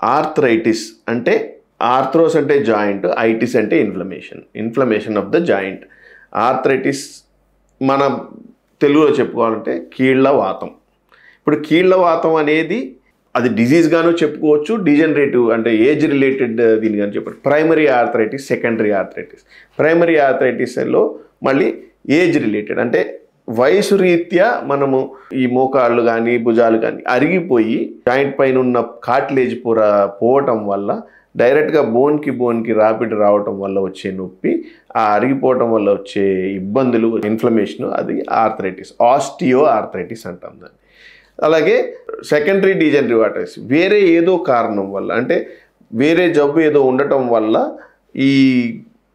Arthritis అంటే ఆర్థ్రోస్ అంటే joint, ఐటిస్ అంటే inflammation of the joint. Arthritis మన తెలుగులో చెప్పుకోవాలంటే కీళ్ళ వాతం. ఇప్పుడు కీళ్ళ వాతం అనేది అది డిజీజ్గాను చెప్పుకోవచ్చు, డీజనరేటివ్ అంటే ఏజ్ రిలేటెడ్ దీని కానీ చెప్పారు. Primary arthritis, secondary arthritis. Primary ఆర్థరైటిస్లో మళ్ళీ ఏజ్ రిలేటెడ్ అంటే వయసు రీత్యా మనము ఈ మోకాళ్ళు కానీ భుజాలు కానీ అరిగిపోయి జాయింట్ పైన ఉన్న కార్టిలేజ్ పొర పోవటం వల్ల డైరెక్ట్గా బోన్కి రాపిడ్ రావటం వల్ల వచ్చే నొప్పి, ఆ అరిగిపోవటం వల్ల వచ్చే ఇబ్బందులు, ఇన్ఫ్లమేషన్, అది ఆర్థరైటిస్, ఆస్టియో ఆర్థరైటిస్ అంటాం దాన్ని. అలాగే సెకండరీ డీజనరేటివ్ ఆర్థరైటిస్ వేరే ఏదో కారణం వల్ల అంటే వేరే జబ్బు ఏదో ఉండటం వల్ల ఈ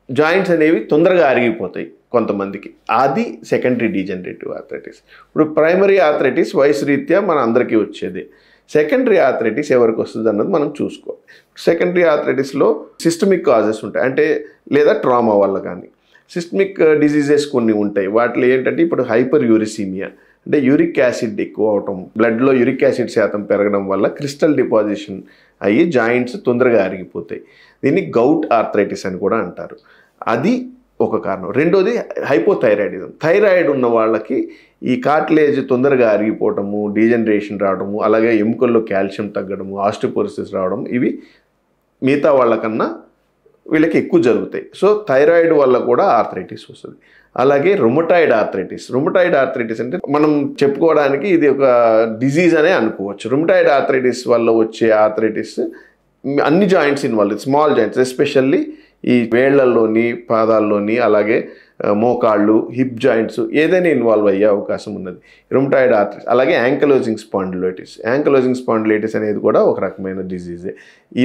జాయింట్స్ అనేవి తొందరగా అరిగిపోతాయి కొంతమందికి, అది సెకండరీ డీజనరేటివ్ ఆర్థరైటిస్. ఇప్పుడు ప్రైమరీ ఆర్థరైటిస్ వయసు రీత్యా మన అందరికీ వచ్చేది. సెకండరీ ఆర్థరైటిస్ ఎవరికి వస్తుంది అన్నది మనం చూసుకోవాలి. సెకండరీ ఆర్థరైటిస్లో సిస్టమిక్ కాజెస్ ఉంటాయి, అంటే లేదా ట్రామా వల్ల కానీ. సిస్టమిక్ డిజీజెస్ కొన్ని ఉంటాయి, వాటిలో ఏంటంటే ఇప్పుడు హైపర్ యూరిసీమియా అంటే యూరిక్ యాసిడ్ ఎక్కువ అవటం, బ్లడ్లో యూరిక్ యాసిడ్ శాతం పెరగడం వల్ల క్రిస్టల్ డిపాజిషన్ అయ్యి జాయింట్స్ తొందరగా అరిగిపోతాయి. దీన్ని గౌట్ ఆర్థరైటిస్ అని కూడా అంటారు. అది ఒక కారణం. రెండోది హైపోథైరాయిడిజం. థైరాయిడ్ ఉన్న వాళ్ళకి ఈ కార్టిలేజ్ తొందరగా అరిగిపోవటము, డీజనరేషన్ రావడము, అలాగే ఎముకల్లో కాల్షియం తగ్గడము, ఆస్టియోపోరోసిస్ రావడం, ఇవి మిగతా వాళ్ళకన్నా వీళ్ళకి ఎక్కువ జరుగుతాయి. సో థైరాయిడ్ వల్ల కూడా ఆర్థరైటిస్ వస్తుంది. అలాగే రుమటాయిడ్ ఆర్థరైటిస్ అంటే మనం చెప్పుకోవడానికి ఇది ఒక డిజీజ్ అనే అనుకోవచ్చు. రుమటాయిడ్ ఆర్థరైటిస్ వల్ల వచ్చే ఆర్థరైటిస్ అన్ని joints involve, small joints especially ఈ వేళ్లలోని, పాదాల్లోని, అలాగే మోకాళ్ళు, హిప్ జాయింట్స్ ఏదైనా ఇన్వాల్వ్ అయ్యే అవకాశం ఉన్నది రుమటాయిడ్ ఆర్థరైటిస్. అలాగే యాంకలోజింగ్ స్పాండిలైటిస్ అనేది కూడా ఒక రకమైన డిజీజే.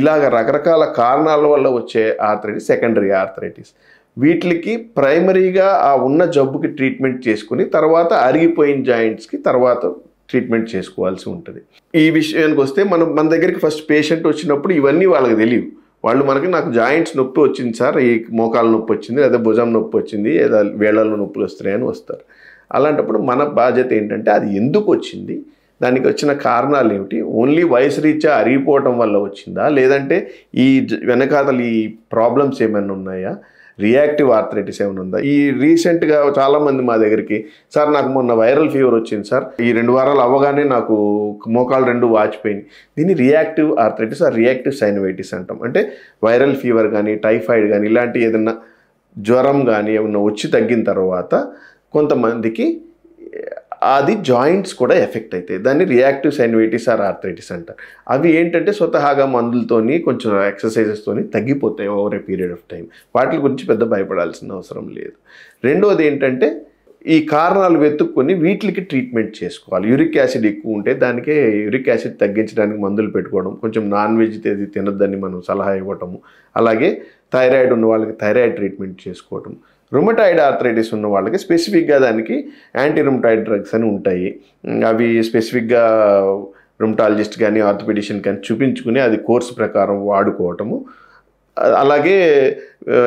ఇలాగ రకరకాల కారణాల వల్ల వచ్చే ఆర్థరైటిస్ సెకండరీ ఆర్థరైటిస్. వీటికి ప్రైమరీగా ఆ ఉన్న జబ్బుకి ట్రీట్మెంట్ చేసుకుని తర్వాత అరిగిపోయిన జాయింట్స్కి తర్వాత ట్రీట్మెంట్ చేసుకోవాల్సి ఉంటుంది. ఈ విషయానికి వస్తే మన దగ్గరికి ఫస్ట్ పేషెంట్ వచ్చినప్పుడు ఇవన్నీ వాళ్ళకి తెలియవు. వాళ్ళు నాకు జాయింట్స్ నొప్పి వచ్చింది సార్, ఈ మోకాళ్ళ నొప్పి వచ్చింది, లేదా భుజం నొప్పి వచ్చింది, లేదా వేళ్ళలో నొప్పులు వస్తున్నాయని వస్తారు. అలాంటప్పుడు మన బాధ్యత ఏంటంటే అది ఎందుకు వచ్చింది, దానికి వచ్చిన కారణాలు ఏమిటి, ఓన్లీ వయసు రీత్యా అరిగిపోవటం వల్ల వచ్చిందా, లేదంటే ఈ వెనకాతలు ఈ ప్రాబ్లమ్స్ ఏమైనా ఉన్నాయా, రియాక్టివ్ ఆర్థరైటిస్ ఏమైనా ఉందా. ఈ రీసెంట్గా చాలామంది మా దగ్గరికి, సార్ నాకు మొన్న వైరల్ ఫీవర్ వచ్చింది సార్, ఈ 2 వారాలు అవ్వగానే నాకు మోకాళ్ళు 2 వాచిపోయింది. దీన్ని రియాక్టివ్ ఆర్థరైటిస్ రియాక్టివ్ సైనోవైటిస్ అంటాం. అంటే వైరల్ ఫీవర్ కానీ, టైఫాయిడ్ కానీ, ఇలాంటి ఏదైనా జ్వరం కానీ ఏమన్నా వచ్చి తగ్గిన తర్వాత కొంతమందికి అది జాయింట్స్ కూడా ఎఫెక్ట్ అవుతాయి. దాన్ని రియాక్టివ్ సైనోవైటిస్ ఆర్థరైటిస్ అంటారు. అవి ఏంటంటే స్వతహాగా మందులతోని, కొంచెం ఎక్సర్సైజెస్తోని తగ్గిపోతాయి over a period of time. వాటి గురించి పెద్ద భయపడాల్సిన అవసరం లేదు. రెండోది ఏంటంటే ఈ కారణాలు వెతుక్కొని వీటికి ట్రీట్మెంట్ చేసుకోవాలి. యూరిక్ యాసిడ్ ఎక్కువ ఉంటే దానికే యూరిక్ యాసిడ్ తగ్గించడానికి మందులు పెట్టుకోవడం, కొంచెం నాన్ వెజ్ తినద్దని మనం సలహా ఇవ్వటము, అలాగే థైరాయిడ్ ఉన్న వాళ్ళకి థైరాయిడ్ ట్రీట్మెంట్ చేసుకోవటం. రుమటాయిడ్ ఆర్థరైటిస్ ఉన్న వాళ్ళకి స్పెసిఫిక్గా దానికి యాంటీ రుమటాయిడ్ డ్రగ్స్ అని ఉంటాయి. అవి స్పెసిఫిక్గా రుమటాలజిస్ట్ కానీ ఆర్థోపెడిషియన్ కానీ చూపించుకుని అది కోర్సు ప్రకారం వాడుకోవటము. అలాగే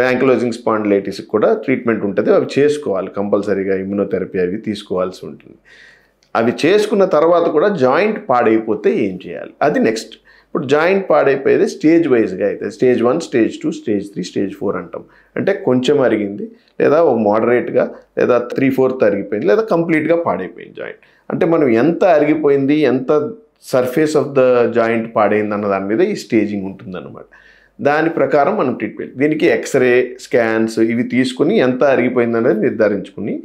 యాంకలోజింగ్ స్పాండిలైటిస్ కూడా ట్రీట్మెంట్ ఉంటుంది, అవి చేసుకోవాలి కంపల్సరీగా. ఇమ్యునోథెరపీ అవి తీసుకోవాల్సి ఉంటుంది. అవి చేసుకున్న తర్వాత కూడా జాయింట్ పాడైపోతే ఏం చేయాలి, అది నెక్స్ట్. ఇప్పుడు జాయింట్ పాడైపోయేది స్టేజ్ వైజ్గా అయితే స్టేజ్ 1, స్టేజ్ 2, స్టేజ్ 3, స్టేజ్ 4 అంటాం. అంటే కొంచెం అరిగింది, లేదా ఒక మోడరేట్గా, లేదా 3/4 అరిగిపోయింది, లేదా కంప్లీట్గా పాడైపోయింది జాయింట్. అంటే మనం ఎంత అరిగిపోయింది, ఎంత సర్ఫేస్ ఆఫ్ ద జాయింట్ పాడైంది అన్న దాని మీద ఈ స్టేజింగ్ ఉంటుందన్నమాట. దాని ప్రకారం మనం ట్రీట్మెంట్, దీనికి ఎక్స్రే, స్కాన్స్ ఇవి తీసుకుని ఎంత అరిగిపోయింది అనేది నిర్ధారించుకుని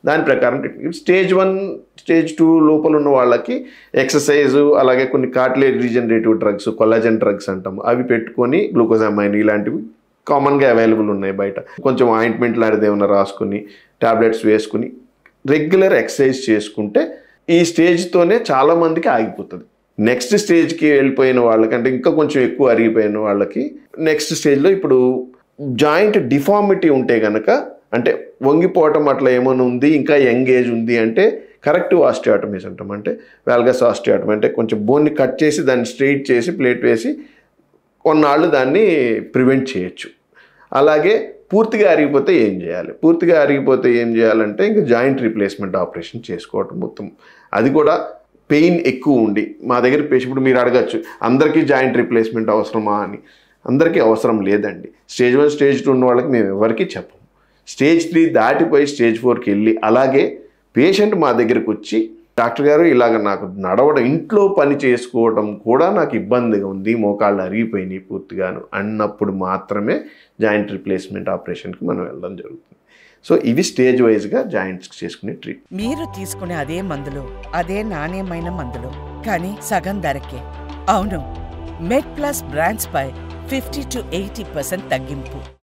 దాని ప్రకారం ట్రీట్మెంట్. స్టేజ్ 1, స్టేజ్ 2 లోపల ఉన్న వాళ్ళకి ఎక్సర్సైజు, అలాగే కొన్ని cartilage regenerative drugs, collagen drugs అంటాము, అవి పెట్టుకొని గ్లూకోజామైన్ ఇలాంటివి కామన్గా అవైలబుల్ ఉన్నాయి బయట. కొంచెం ఆయింట్మెంట్ లాంటిది ఏమైనా రాసుకుని టాబ్లెట్స్ వేసుకుని రెగ్యులర్ ఎక్సర్సైజ్ చేసుకుంటే ఈ స్టేజ్తోనే చాలామందికి ఆగిపోతుంది. నెక్స్ట్ స్టేజ్కి వెళ్ళిపోయిన వాళ్ళకంటే ఇంకా కొంచెం ఎక్కువ అరిగిపోయిన వాళ్ళకి నెక్స్ట్ స్టేజ్లో ఇప్పుడు జాయింట్ డిఫార్మిటీ ఉంటే కనుక, అంటే వంగిపోవటం అట్లా ఏమైనా ఉంది, ఇంకా యంగ్ ఏజ్ ఉంది అంటే కరెక్టివ్ ఆస్టియోటమీస్ అంటాం. అంటే వాల్గస్ ఆస్టియోటమీ అంటే కొంచెం బోన్ని కట్ చేసి దాన్ని స్ట్రెయిట్ చేసి ప్లేట్ వేసి కొన్నాళ్ళు దాన్ని ప్రివెంట్ చేయొచ్చు. అలాగే పూర్తిగా అరిగిపోతే ఏం చేయాలి, పూర్తిగా అరిగిపోతే ఏం చేయాలంటే ఇంకా జాయింట్ రీప్లేస్మెంట్ ఆపరేషన్ చేసుకోవటం మొత్తం. అది కూడా పెయిన్ ఎక్కువ ఉండి మా దగ్గర పేషెంట్, ఇప్పుడు మీరు అడగచ్చు అందరికీ జాయింట్ రీప్లేస్మెంట్ అవసరమా అని. అందరికీ అవసరం లేదండి. స్టేజ్ 1 స్టేజ్ 2 ఉన్న వాళ్ళకి మేము ఎవరికి చెప్పము. స్టేజ్ 3 దాటిపోయి స్టేజ్ 4కి వెళ్ళి అలాగే పేషెంట్ మా దగ్గరకు వచ్చి డాక్టర్ గారు ఇలాగ నాకు నడవడం, ఇంట్లో పని చేసుకోవడం కూడా నాకు ఇబ్బందిగా ఉంది, మోకాళ్ళు అరిగిపోయినాయి పూర్తిగాను అన్నప్పుడు మాత్రమే జాయింట్ రీప్లేస్మెంట్ ఆపరేషన్కి మనం వెళ్ళడం జరుగుతుంది. సో ఇవి స్టేజ్ వైజ్గా జాయింట్స్కి చేసుకునే ట్రీట్మెంట్. మీరు తీసుకునే అదే మందులు, అదే నాణ్యమైన మందులు, కానీ సగం ధరకే. అవును, మెడ్ ప్లస్ బ్రాండ్స్ పై 50 to 80% తగ్గింపు.